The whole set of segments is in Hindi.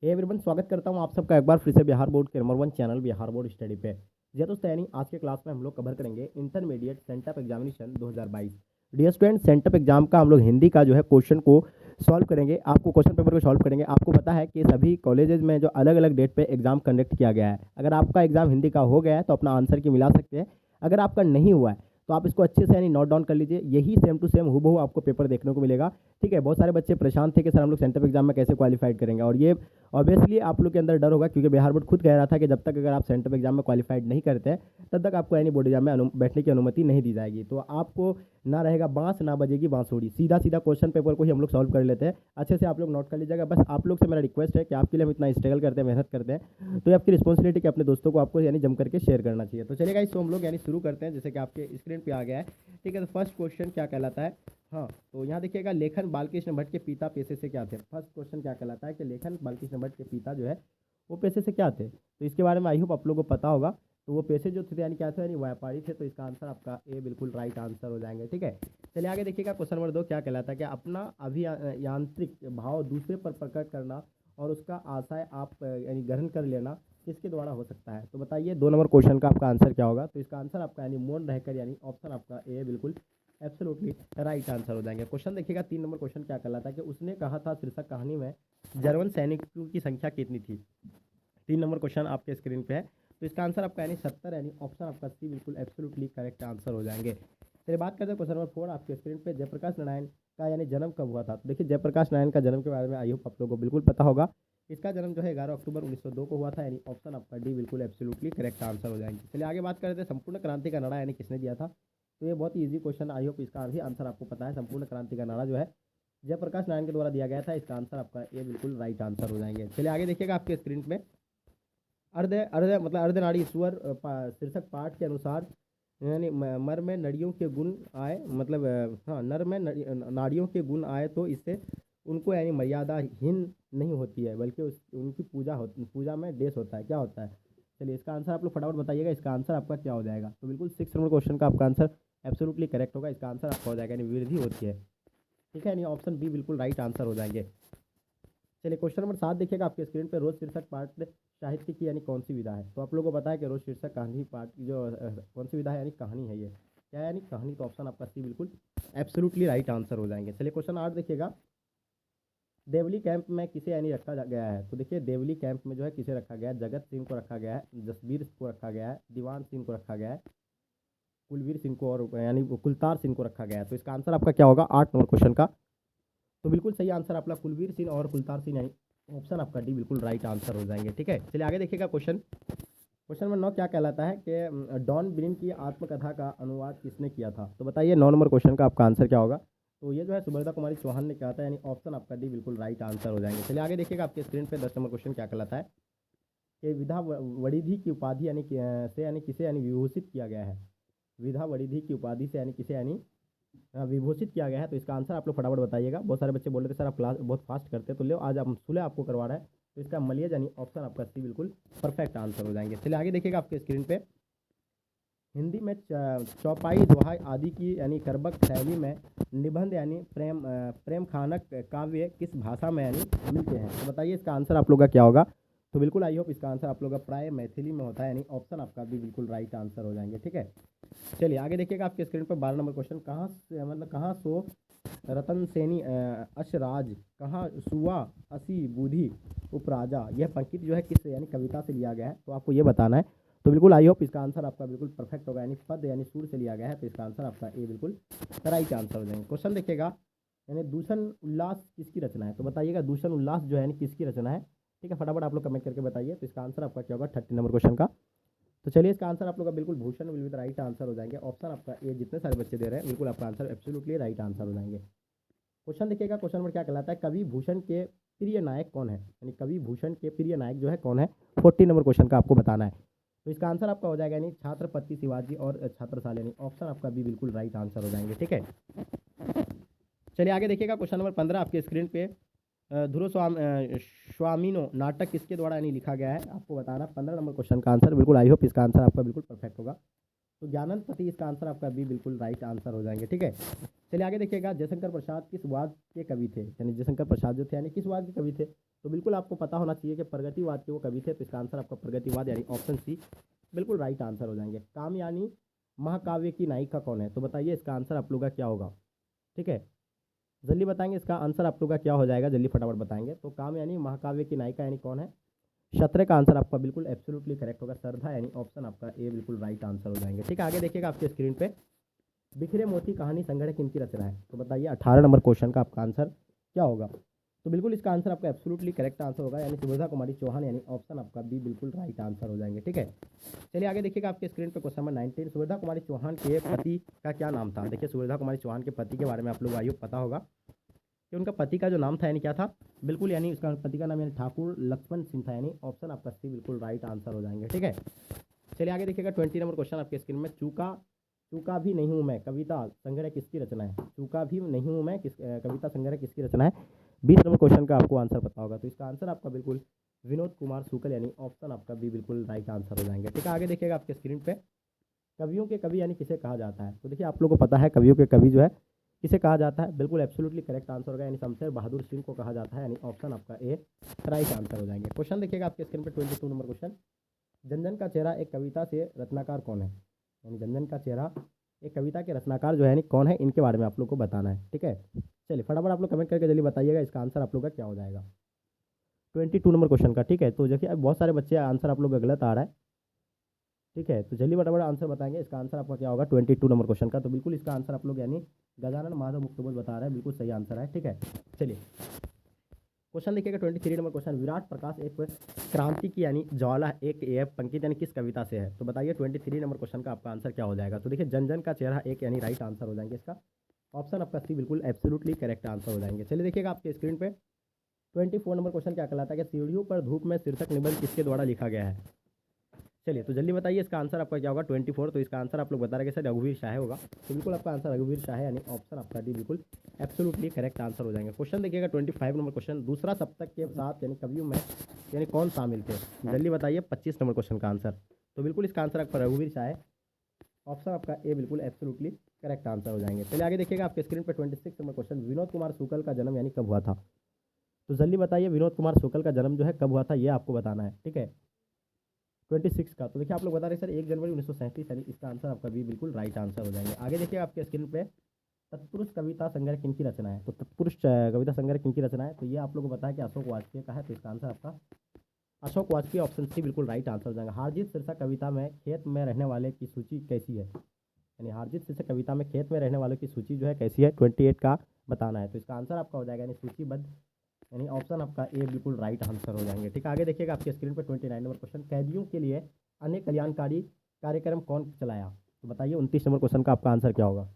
हे एवरीवन, स्वागत करता हूं आप सबका एक बार फिर से बिहार बोर्ड के number 1 channel Bihar board study पे। जी दोस्तों, यानी आज के क्लास में हम लोग कवर करेंगे intermediate sent up examination 2022। Dear student, sent up exam का हम लोग हिंदी का जो है क्वेश्चन को सॉल्व करेंगे। आपको क्वेश्चन पेपर को सॉल्व करेंगे। आपको पता है कि सभी कॉलेजेस में जो अलग अलग डेट पे एग्जाम कंडक्ट किया गया है। अगर आपका एग्जाम हिंदी का हो गया है तो अपना आंसर की मिला सकते हैं। अगर आपका नहीं हुआ है तो आप इसको अच्छे से यानी नोट डाउन कर लीजिए। यही सेम टू सेम हूबहू आपको पेपर देखने को मिलेगा। ठीक है, बहुत सारे बच्चे परेशान थे कि सर हम लोग सेंटअप एग्जाम में कैसे क्वालिफाइड करेंगे, और ये ऑब्वियसली आप लोग के अंदर डर होगा क्योंकि बिहार बोर्ड खुद कह रहा था कि जब तक अगर आप सेंटअप एग्जाम में क्वालिफाइड नहीं करते हैं तब तक आपको यानी बोर्ड एग्जाम में बैठने की अनुमति नहीं दी जाएगी। तो आपको ना रहेगा बांस ना बजेगी बांसुरी, सीधा सीधा क्वेश्चन पेपर को ही हम लोग सॉल्व कर लेते हैं। अच्छे से आप लोग नोट कर लीजिएगा। बस आप लोग से मेरा रिक्वेस्ट है कि आपके लिए हम इतना स्ट्रगल करते हैं, मेहनत करते हैं, तो ये आपकी रिस्पॉन्सिबिलिटी कि अपने दोस्तों को आपको यानी जम करके शेयर करना चाहिए। तो चलेगा, इसको हम लोग यानी शुरू करते हैं जैसे कि आपके स्क्रीन पे आ गया है। ठीक है, तो फर्स्ट क्वेश्चन क्या कहलाता है। हाँ, तो यहाँ देखिएगा, लेखन बालकृष्ण भट्ट के पिता पेशे से क्या थे। फर्स्ट क्वेश्चन क्या कहलाता है कि लेखन बालकृष्ण भट्ट के पिता जो है वो पेशे से क्या थे। तो इसके बारे में आई होप आप लोगों को पता होगा। तो वो पेशे जो थे यानी क्या थे, यानी व्यापारी थे। तो इसका आंसर आपका ए बिल्कुल राइट आंसर हो जाएंगे। ठीक है, चलिए आगे देखिएगा। क्वेश्चन नंबर 2 क्या कहलाता है कि अपना अभियांत्रिक भाव दूसरे पर प्रकट करना और उसका आशय आप यानी ग्रहण कर लेना किसके द्वारा हो सकता है। तो बताइए 2 नंबर क्वेश्चन का आपका आंसर क्या होगा। तो इसका आंसर आपका यानी मौन रहकर, यानी ऑप्शन आपका ए बिल्कुल एब्सोल्युटली राइट आंसर हो जाएंगे। क्वेश्चन देखिएगा 3 नंबर क्वेश्चन क्या कहलाता है कि उसने कहा था शीर्षक कहानी में जर्मन सैनिकों की संख्या कितनी थी। 3 नंबर क्वेश्चन आपके स्क्रीन पे है। तो इसका आंसर आपका यानी 70, यानी ऑप्शन आपका सी बिल्कुल एब्सोल्युटली करेक्ट आंसर हो जाएंगे। चलिए बात करते हैं क्वेश्चन नंबर 4 आपके स्क्रीन पे। जयप्रकाश नारायण का यानी जन्म कब हुआ था। तो देखिए, जयप्रकाश नारायण का जन्म के बारे में आई होप आप लोगों को बिल्कुल पता होगा। इसका जन्म जो है 11 अक्टूबर 1902 को हुआ था, यानी ऑप्शन आपका डी बिल्कुल एब्सोल्युटली करेक्ट आंसर हो जाएंगे। चलिए आगे बात करते हैं संपूर्ण क्रांति का नारा यानी किसने दिया था। तो ये बहुत ही ईजी क्वेश्चन, आई होप इसका भी आंसर आपको पता है। संपूर्ण क्रांति का नारा जो है जयप्रकाश नारायण के द्वारा दिया गया था। इसका आंसर आपका ये बिल्कुल राइट आंसर हो जाएंगे। चलिए आगे देखिएगा आपके स्क्रीन पे। अर्ध अर्ध मतलब अर्धनारीश्वर शीर्षक पाठ के अनुसार यानी मर में नड़ियों के गुण आए, मतलब हाँ, नर में नाड़ियों के गुण आए तो इससे उनको यानी मर्यादाहीन नहीं होती है, बल्कि उनकी पूजा में देश होता है, क्या होता है। चलिए इसका आंसर आप लोग फटाफट बताइएगा। इसका आंसर आपका क्या हो जाएगा। तो बिल्कुल 6 नंबर क्वेश्चन का आपका आंसर एब्सोल्युटली करेक्ट होगा। इसका आंसर आपका हो जाएगा यानी वृद्धि होती है। ठीक है, यानी ऑप्शन बी बिल्कुल राइट आंसर हो जाएंगे। चलिए क्वेश्चन नंबर 7 देखिएगा आपके स्क्रीन पे। रोज शीर्षक पाठ साहित्य की यानी कौन सी विधा है। तो आप लोगों को पता है कि रोज शीर्षक कहानी पाठ की जो कौन सी विधा है, यानी कहानी है। ये क्या है, यानी कहानी। तो ऑप्शन आपका सी बिल्कुल एब्सोल्युटली राइट आंसर हो जाएंगे। चलिए क्वेश्चन 8 देखिएगा। देवली कैंप में किसे यानी रखा गया है। तो देखिए, देवली कैंप में जो है किसे रखा गया है। जगत सिंह को रखा गया है, जसबीर को रखा गया है, दीवान सिंह को रखा गया है, कुलवीर सिंह को और यानी कुलतार सिंह को रखा गया है। तो इसका आंसर आपका क्या होगा 8 नंबर क्वेश्चन का। तो बिल्कुल सही आंसर आपका कुलवीर सिंह और कुलतार सिंह, यानी ऑप्शन आपका डी बिल्कुल राइट आंसर हो जाएंगे। ठीक है, चलिए आगे देखिएगा। क्वेश्चन नंबर 9 क्या कहलाता है कि डॉन ब्रिन की आत्मकथा का अनुवाद किसने किया था। तो बताइए 9 नंबर क्वेश्चन का आपका आंसर क्या होगा। तो ये जो है सुभद्रा कुमारी चौहान ने किया था, यानी ऑप्शन आपका डी बिल्कुल राइट आंसर हो जाएंगे। चलिए आगे देखिएगा आपके स्क्रीन पे 10 नंबर क्वेश्चन क्या कहलाता है कि विधा वड़िधि की उपाधि यानी से यानी किसे यानी विभूषित किया गया है। विधा वड़िधि की उपाधि से यानी किसे यानी विभूषित किया गया है। तो इसका आंसर आप लोग फटाफट बताइएगा। बहुत सारे बच्चे बोल रहे थे सर आप क्लास बहुत फास्ट करते हैं, तो लो आज हम सुलह आपको करवा रहे हैं। तो इसका मलियज यानी ऑप्शन आपका सी बिल्कुल परफेक्ट आंसर हो जाएंगे। चलिए आगे देखिएगा आपके स्क्रीन पे। हिंदी में चौपाई दोहा आदि की यानी करबक शैली में निबंध यानी प्रेम खानक काव्य किस भाषा में यानी मिलते हैं। तो बताइए इसका आंसर आप लोग का क्या होगा। तो बिल्कुल आई होप इसका आंसर आप लोग का प्राय मैथिली में होता है, यानी ऑप्शन आपका भी बिल्कुल राइट आंसर हो जाएंगे। ठीक है, चलिए आगे देखिएगा आपके स्क्रीन पर 12 नंबर क्वेश्चन। कहाँ से मतलब कहाँ सो रतन सेनी अशराज, कहाँ सुआ असी बूढ़ी उपराजा। यह पंक्ति जो है किस यानी कविता से लिया गया है, तो आपको ये बताना है। तो बिल्कुल आई होप इसका आंसर आपका बिल्कुल परफेक्ट होगा, यानी पद यानी सुर से लिया गया है। तो इसका आंसर आपका ए बिल्कुल राइट आंसर हो जाएंगे। क्वेश्चन देखिएगा, यानी दूषण उल्लास किसकी रचना है। तो बताइएगा दूषण उल्लास जो है यानी किसकी रचना है। ठीक है, फटाफट आप लोग कमेंट करके बताइए। तो इसका आंसर आपका क्या होगा 30 नंबर क्वेश्चन का। तो चलिए इसका आंसर आप लोग का बिल्कुल Bhushan will with right answer हो जाएंगे। ऑप्शन आपका ए जितने सारे बच्चे दे रहे हैं बिल्कुल आपका आंसर एब्सोल्युटली राइट आंसर हो जाएंगे। क्वेश्चन देखिएगा, क्वेश्चन नंबर क्या कहलाता है कवि भूषण के प्रिय नायक कौन है, यानी कवि भूषण के प्रिय नायक जो है कौन है। 40 नंबर क्वेश्चन का आपको बताना है। तो इसका आंसर आपका हो जाएगा यानी छत्रपति शिवाजी और छत्रसाल, यानी ऑप्शन आपका भी बिल्कुल राइट आंसर हो जाएंगे। ठीक है, चलिए आगे देखिएगा। क्वेश्चन नंबर 15 आपके स्क्रीन पे। ध्रुव स्वामीनो नाटक किसके द्वारा यानी लिखा गया है, आपको बताना। 15 नंबर क्वेश्चन का आंसर बिल्कुल आई होप इसका आंसर आपका बिल्कुल परफेक्ट होगा। तो ज्ञानंदपति इसका आंसर आपका बी बिल्कुल राइट आंसर हो जाएंगे। ठीक है, चलिए आगे देखिएगा, जयशंकर प्रसाद किस वाद के कवि थे, यानी जयशंकर प्रसाद जो थे यानी किस वाद के कवि थे। तो बिल्कुल आपको पता होना चाहिए कि प्रगतिवाद के वो कवि थे, तो इसका आंसर आपका प्रगतिवाद यानी ऑप्शन सी बिल्कुल राइट आंसर हो जाएंगे। काम यानी महाकाव्य की नायिका कौन है, तो बताइए इसका आंसर आप लोग का क्या होगा। ठीक है, जल्दी बताएंगे इसका आंसर आप लोग का क्या हो जाएगा, जल्दी फटाफट बताएंगे। तो काम यानी महाकाव्य की नायिका यानी कौन है, शत्रय का आंसर आपका बिल्कुल एब्सोल्युटली करेक्ट होगा, श्रद्धा यानी ऑप्शन आपका ए बिल्कुल राइट आंसर हो जाएंगे। ठीक है, आगे देखिएगा आपके स्क्रीन पे, बिखरे मोती कहानी संग्रह किनकी रचना है, तो बताइए 18 नंबर क्वेश्चन का आपका आंसर क्या होगा। तो बिल्कुल इसका आंसर आपका एब्सोल्युटली करेक्ट आंसर होगा, यानी सुविधा कुमारी चौहान यानी ऑप्शन आपका बी बिल्कुल राइट आंसर हो जाएंगे। ठीक है, चलिए आगे देखिएगा आपके स्क्रीन पे क्वेश्चन नंबर 19, सुविधा कुमारी चौहान के पति का क्या नाम था। देखिए सुविधा कुमारी चौहान के पति के बारे में आप लोग आयोग पता होगा कि उनका पति का जो नाम था यानी क्या था, बिल्कुल यानी उसका पति का नाम यानी ठाकुर लक्ष्मण सिंह था, यानी ऑप्शन आपका सी बिल्कुल राइट आंसर हो जाएंगे। ठीक है, चलिए आगे देखिएगा 20 नंबर क्वेश्चन आपके स्क्रीन में, चूका चूका भी नहीं हूँ मैं कविता संग्रह किसकी रचना है, चूका भी नहीं हूँ मैं कविता संग्रह किसकी रचना है। 20 नंबर क्वेश्चन का आपको आंसर पता होगा, तो इसका आंसर आपका बिल्कुल विनोद कुमार शुक्ल यानी ऑप्शन आपका बी बिल्कुल राइट आंसर हो जाएंगे। ठीक है, आगे देखिएगा आपके स्क्रीन पे, कवियों के कवि यानी किसे कहा जाता है। तो देखिए आप लोगों को पता है कवियों के कवि जो है किसे कहा जाता है, बिल्कुल एब्सोल्युटली करेक्ट आंसर होगा, यानी शमशेर बहादुर सिंह को कहा जाता है, यानी ऑप्शन आपका ए राइट आंसर हो जाएंगे। क्वेश्चन देखिएगा आपके स्क्रीन पे 22 नंबर क्वेश्चन, जनजन का चेहरा एक कविता से रचनाकार कौन है, यानी जनजन का चेहरा एक कविता के रचनाकार जो है यानी कौन है, इनके बारे में आप लोग को बताना है। ठीक है, चलिए फटाफट आप लोग कमेंट करके जल्दी बताइएगा इसका आंसर आप लोग का क्या हो जाएगा 22 नंबर क्वेश्चन का। ठीक है, तो देखिए अब बहुत सारे बच्चे आंसर आप लोग का गलत आ रहा है। ठीक है, तो जल्दी फटाफट आंसर बताएंगे, इसका आंसर आपका क्या होगा 22 नंबर क्वेश्चन का। तो बिल्कुल इसका आंसर आप लोग यानी गजानन माधव मुक्तबोध बता रहे हैं, बिल्कुल सही आंसर है। ठीक है, चलिए क्वेश्चन देखिएगा 23 नंबर क्वेश्चन, विराट प्रकाश एक क्रांति की यानी ज्वाला एक ये पंक्ति यानी किस कविता से है। तो बताइए 23 नंबर क्वेश्चन का आपका आंसर क्या हो जाएगा। तो देखिए जनजन का चेहरा एक यानी राइट आंसर हो जाएंगे, इसका ऑप्शन आपका सी बिल्कुल एब्सोल्युटली करेक्ट आंसर हो जाएंगे। चलिए देखिएगा आपके स्क्रीन पे 24 नंबर क्वेश्चन क्या कहलाता है कि सीढ़ियों पर धूप में शीर्षक निबंध किसके द्वारा लिखा गया है। चलिए तो जल्दी बताइए इसका आंसर आपका क्या होगा 24। तो इसका आंसर आप लोग बता रहे हैं कि सर रघुवीर शाह होगा, तो बिल्कुल आपका आंसर रघुवीर शाह यानी ऑप्शन आपका डी बिल्कुल एब्सोल्युटली करेक्ट आंसर हो जाएंगे। क्वेश्चन देखिएगा 25 नंबर क्वेश्चन, दूसरा सप्तक के साथ यानी कवियों में यानी कौन शामिल थे। जल्दी बताइए 25 नंबर क्वेश्चन का आंसर। तो बिल्कुल इसका आंसर आपका रघुवीर शाह है, ऑप्शन आपका ए बिल्कुल एब्सोल्युटली करेक्ट आंसर हो जाएंगे। चलिए आगे देखिएगा आपके स्क्रीन पर 26 नंबर क्वेश्चन, विनोद कुमार शुक्ल का जन्म यानी कब हुआ था। तो जल्दी बताइए विनोद कुमार शुक्ल का जन्म जो है कब हुआ था, ये आपको बताना है। ठीक है 26 का, तो देखिए आप लोग बता रहे सर 1 जनवरी 1937 यानी इसका आंसर आपका भी बिल्कुल राइट आंसर हो जाएंगे। आगे देखिए आपके स्क्रीन पे तत्पुरुष कविता संग्रह किनकी रचना है। तो तत्पुरुष कविता संग्रह किनकी रचना है, तो ये आप लोग को पता है कि अशोक वाजपेयी का है, तो इसका आंसर आपका अशोक वाजपेयी ऑप्शन सी बिल्कुल राइट आंसर हो जाएगा। हारजीत शीर्षक कविता में खेत में रहने वाले की सूची कैसी है, यानी हारजीत शीर्षक कविता में खेत में रहने वालों की सूची जो है कैसी है 28 का बताना है। तो इसका आंसर आपका हो जाएगा यानी सूचीबद्ध, यानी ऑप्शन आपका ए बिल्कुल राइट आंसर हो जाएंगे। ठीक है आगे देखिएगा आपके स्क्रीन पर 29 नंबर क्वेश्चन, कैदियों के लिए अन्य कल्याणकारी कार्यक्रम कौन चलाया। तो बताइए 29 नंबर क्वेश्चन का आपका आंसर क्या होगा।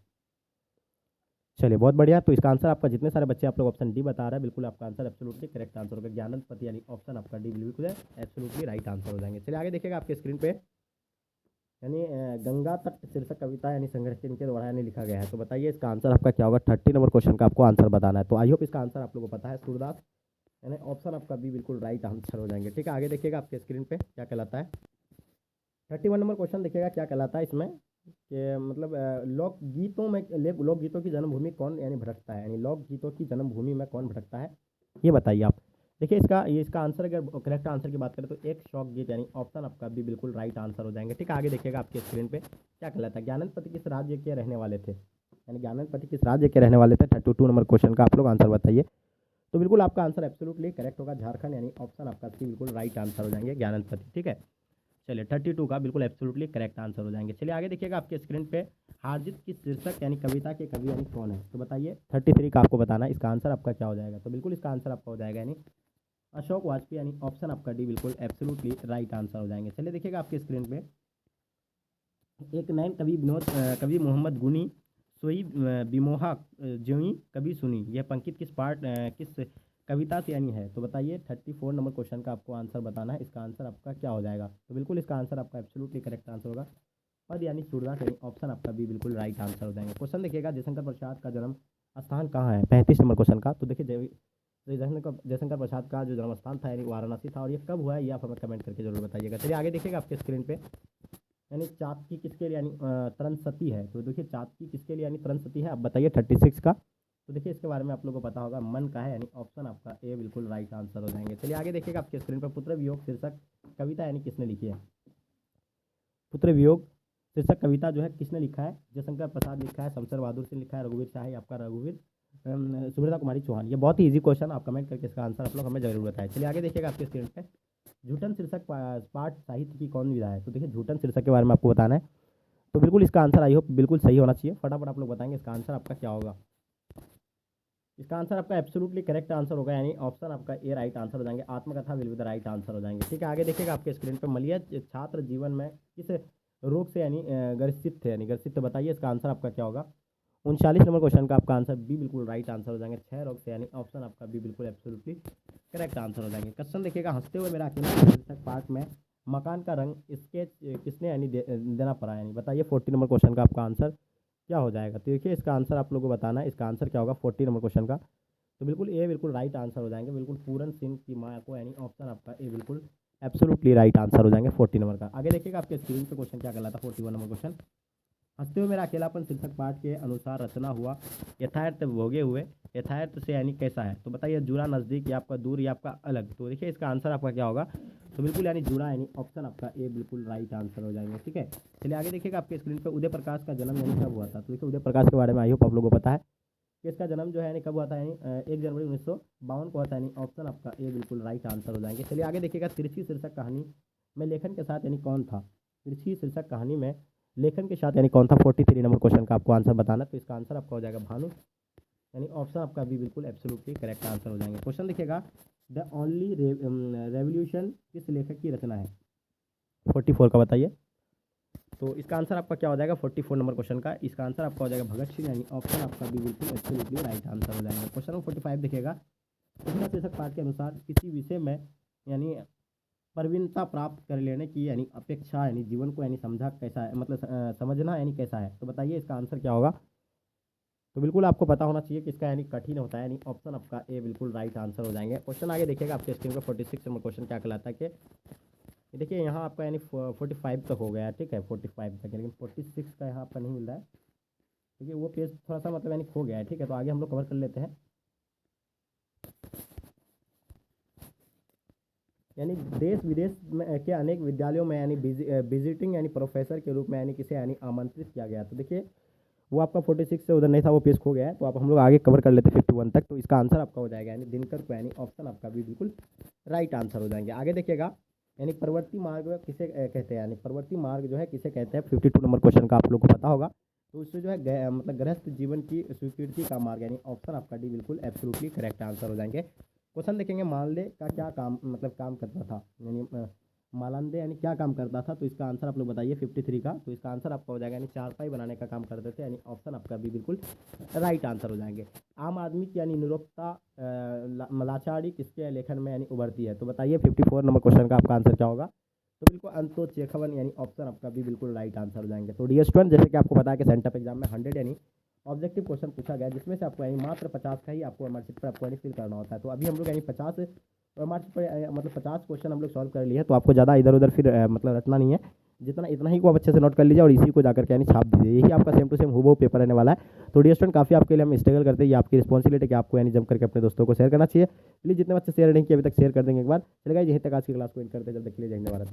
चलिए बहुत बढ़िया, तो इसका आंसर आपका जितने सारे बच्चे आप लोग ऑप्शन डी बता रहे हैं बिल्कुल आपका आंसर एब्सोल्युटली करेक्ट आंसर होगा, ज्ञानंदपति यानी ऑप्शन आपका डी बिल्कुल एब्सोल्युटली राइट आंसर हो जाएंगे। चलिए आगे देखिएगा आपके स्क्रीन पे यानी गंगा तट शीर्षक कविता यानी संघर्ष के द्वारा यानी लिखा गया है। तो बताइए इसका आंसर आपका क्या होगा 30 नंबर क्वेश्चन का आपको आंसर बताना है। तो आई होप इसका आंसर आप लोगों को पता है, सूरदास यानी ऑप्शन आपका बी बिल्कुल राइट आंसर हो जाएंगे। ठीक है आगे देखिएगा आपके स्क्रीन पे क्या कहलाता है 31 नंबर क्वेश्चन देखिएगा क्या कहलाता है इसमें कि मतलब लोकगीतों की जन्मभूमि कौन यानी भटकता है, यानी लोकगीतों की जन्मभूमि में कौन भटकता है ये बताइए आप। देखिए इसका आंसर अगर करेक्ट आंसर की बात करें तो एक शौक गीत यानी ऑप्शन आपका भी बिल्कुल राइट आंसर हो जाएंगे। ठीक है आगे देखिएगा आपके स्क्रीन पे क्या कहलाता है, ज्ञानंदपति किस राज्य के रहने वाले थे, यानी ज्ञानंदपति किस राज्य के रहने वाले थे। 32 नंबर क्वेश्चन का आप लोग आंसर बताइए। तो बिल्कुल आपका आंसर एब्सोल्युटली करेक्ट होगा, झारखंड यानी ऑप्शन आपका सी बिल्कुल राइट आंसर हो जाएंगे ज्ञानंदपति। ठीक है चलिए 32 का बिल्कुल एब्सोल्युटली करेक्ट आंसर हो जाएंगे। चलिए आगे देखिएगा आपके स्क्रीन पे हारजीत की शीर्षक यानी कविता के कवि यानी कौन है। तो बताइए 33 का आपको बताना है, इसका आंसर आपका क्या हो जाएगा। तो बिल्कुल इसका आंसर आपका हो जाएगा यानी अशोक वाजपेयी यानी ऑप्शन आपका डी बिल्कुल एब्सोल्युटली राइट आंसर हो जाएंगे। चलिए देखिएगा आपके स्क्रीन पे एक नैन कवि मोहम्मद गुनी सोई बिमोहा ज्योई कभी सुनी, यह पंक्ति किस कविता से यानी है। तो बताइए 34 नंबर क्वेश्चन का आपको आंसर बताना है, इसका आंसर आपका क्या हो जाएगा। तो बिल्कुल इसका आंसर आपका एब्सोल्युटली करेक्ट आंसर होगा पद यानी सूरदास यानी ऑप्शन आपका भी बिल्कुल राइट आंसर हो जाएंगे। क्वेश्चन देखिएगा जयशंकर प्रसाद का जन्म स्थान कहाँ है 35 नंबर क्वेश्चन का। तो देखिए जयशंकर प्रसाद का जो जन्म स्थान था यानी वाराणसी था, और ये कब हुआ है ये आप हमें कमेंट करके जरूर बताइएगा। चलिए आगे देखिएगा आपके स्क्रीन पे यानी चातकी किसके लिए यानी त्रंसती है। तो देखिए चातकी किसके लिए यानी त्रंसती है, आप बताइए 36 का। तो देखिए इसके बारे में आप लोगों को पता होगा, मन का है, यानी ऑप्शन आपका ए बिल्कुल राइट आंसर हो जाएंगे। चलिए आगे देखिएगा आपके स्क्रीन पर, पुत्र वियोग शीर्षक कविता यानी किसने लिखी है। पुत्र वियोग शीर्षक कविता जो है किसने लिखा है, जयशंकर प्रसाद लिखा है, शमशेर बहादुर सिंह लिखा है, रघुवीर शाह है, आपका रघुवीर सुभद्रा कुमारी चौहान। ये बहुत ही इजी क्वेश्चन, आप कमेंट करके इसका आंसर आप लोग हमें जरूर बताएं। चलिए आगे देखिएगा आपके स्क्रीन पे, झूठन शीर्षक पाठ साहित्य की कौन विधा है। तो देखिए झूठन शीर्षक के बारे में आपको बताना है, तो बिल्कुल इसका आंसर आई होप बिल्कुल सही होना चाहिए। फटाफट आप लोग बताएंगे इसका आंसर आपका क्या होगा। इसका आंसर आपका एब्सोल्युटली करेक्ट आंसर होगा, यानी ऑप्शन आपका ए राइट आंसर हो जाएंगे। आत्मकथा will be the right answer हो जाएंगे। ठीक है, आगे देखिएगा आपके स्क्रीन पे, मलय छात्र जीवन में किस रोग से यानी ग्रसित थे, यानी ग्रसित थे, बताइए इसका आंसर आपका क्या होगा। 39 नंबर क्वेश्चन का आपका आंसर बी बिल्कुल राइट आंसर हो जाएंगे, 6 रोग से, यानी ऑप्शन आपका बी बिल्कुल एब्सोल्युटली करेक्ट आंसर हो जाएंगे। क्वेश्चन देखिएगा, हंसते हुए मेरा अकेला पार्ट में मकान का रंग स्केच किसने यानी देना पड़ा, यानी बताइए 40 नंबर क्वेश्चन का आपका आंसर क्या हो जाएगा। तो देखिए इसका आंसर आप लोगों को बताना है, इसका आंसर क्या होगा 40 नंबर क्वेश्चन का। तो बिल्कुल ए बिल्कुल राइट आंसर हो जाएंगे, बिल्कुल पूरन सिंह की माँ को, यानी ऑप्शन आपका ए बिल्कुल एब्सोल्युटली राइट आंसर हो जाएंगे 40 नंबर का। आगे देखिएगा आपके स्क्रीन पे क्वेश्चन क्या कहलाता है, 41 नंबर क्वेश्चन, हंसते हुए मेरा अकेलापन शीर्षक पाठ के अनुसार रचना हुआ यथार्थ भोगे हुए यथार्थ से यानी कैसा है। तो बताइए जुड़ा नज़दीक या आपका दूर या आपका अलग। तो देखिए इसका आंसर आपका क्या होगा, तो बिल्कुल यानी जुड़ा, यानी ऑप्शन आपका ए बिल्कुल राइट आंसर हो जाएंगे। ठीक है, चलिए आगे देखिएगा आपके स्क्रीन पर, उदय प्रकाश का जन्म यानी कब हुआ था। तो देखिए उदय प्रकाश के बारे में आई होप आप लोगों को पता है कि इसका जन्म जो है यानी कब हुआ था, यानी 1 जनवरी 1952 को हुआ था, यानी ऑप्शन आपका ए बिल्कुल राइट आंसर हो जाएंगे। चलिए आगे देखिएगा, तिरछी शीर्षक कहानी में लेखन के साथ यानी कौन था। तिरछी शीर्षक कहानी में लेखन के साथ यानी कौन था, 43 नंबर क्वेश्चन का आपको आंसर बताना। तो इसका आंसर आपका हो जाएगा भानु, यानी ऑप्शन आपका भी बिल्कुल एब्सोल्युटली करेक्ट आंसर हो जाएंगे। क्वेश्चन देखिएगा, द ओनली रेवोल्यूशन किस लेखक की रचना है, 44 का बताइए। तो इसका आंसर आपका क्या हो जाएगा 44 नंबर क्वेश्चन का, इसका आंसर आपका हो जाएगा भगत सिंह, यानी ऑप्शन आपका भी बिल्कुल एब्सोल्युटली राइट आंसर हो जाएगा। क्वेश्चन नंबर 45 देखिएगा, पिछला शीर्षक पाठ के अनुसार किसी विषय में यानी प्रवीणता प्राप्त कर लेने की यानी अपेक्षा यानी जीवन को यानी समझा कैसा है, मतलब समझना यानी कैसा है। तो बताइए इसका आंसर क्या होगा। तो बिल्कुल आपको पता होना चाहिए कि इसका यानी कठिन होता है, यानी ऑप्शन आपका ए बिल्कुल राइट आंसर हो जाएंगे। क्वेश्चन आगे देखिएगा आपके स्क्रीन पर, 46 नंबर क्वेश्चन क्या कहलाता है कि देखिए यहाँ आपका यानी 45 तक हो गया है। ठीक है 45 तक, लेकिन 46 का यहाँ आपका नहीं मिल रहा है, क्योंकि वो पेज थोड़ा सा मतलब यानी खो गया है। ठीक है, तो आगे हम लोग कवर कर लेते हैं। यानी देश विदेश में के अनेक विद्यालयों में यानी विजिटिंग यानी प्रोफेसर के रूप में यानी किसे यानी आमंत्रित किया गया। तो देखिए वो आपका 46 से उधर नहीं था, वो पेज खो गया है, तो आप हम लोग आगे कवर कर लेते हैं 51 तक। तो इसका आंसर आपका हो जाएगा यानी दिनकर को, यानी ऑप्शन आपका भी बिल्कुल राइट आंसर हो जाएंगे। आगे देखिएगा, यानी प्रवृत्ति मार्ग किसे कहते हैं, यानी प्रवृत्ति मार्ग जो है किसे कहते हैं, 52 नंबर क्वेश्चन का आप लोग को पता होगा। तो उससे जो है मतलब गृहस्थ जीवन की स्वीकृति का मार्ग, यानी ऑप्शन आपका डी बिल्कुल एब्सोल्युटली करेक्ट आंसर हो जाएंगे। क्वेश्चन देखेंगे, मानदेय का क्या काम मतलब काम करता था, यानी मालंदे यानी क्या काम करता था। तो इसका आंसर आप लोग बताइए 53 का। तो इसका आंसर आपका हो जाएगा यानी चारपाई बनाने का काम करते थे, यानी ऑप्शन आपका भी बिल्कुल राइट आंसर हो जाएंगे। आम आदमी की यानी निरुक्ता लाचारी किसके लेखन में यानी उभरती है। तो बताइए 54 नंबर क्वेश्चन का आपका आंसर क्या होगा। तो बिल्कुल अंतो चेखवन, यानी ऑप्शन आपका भी बिल्कुल राइट आंसर हो जाएंगे। तो डियर स्टूडेंट, जैसे कि आपको पता है कि सेंटअप एग्जाम में 100 यानी ऑब्जेक्टिव क्वेश्चन पूछा गया, जिसमें से आपको यानी मात्र 50 का ही आपको मार्कशीट पर आपको यानी फिल करना होता है। तो अभी हम लोग यानी 50 मार्क्स पर मतलब 50 क्वेश्चन हम लोग सॉल्व कर लिए, तो आपको ज़्यादा इधर उधर फिर मतलब रटना नहीं है, जितना इतना ही को आप अच्छे से नोट कर लीजिए और इसी को जाकर के यानी छाप दीजिए। यही आपका सेम टू सेम हूबहू पेपर रहने वाला है। तो डियर स्टूडेंट, काफ़ी आपके लिए हम स्ट्रगल करते हैं, ये आपकी रिस्पॉन्सिबिलिटी कि आपको यानी जम करके अपने दोस्तों को शेयर करना चाहिए। प्लीज़ जितने बच्चे शेयर नहीं किए अभी तक शेयर कर देंगे एक बार। चलेगा, यहीं तक आज की क्लास को एंड करते हैं। जब तक के लिए जय हिंद भारत।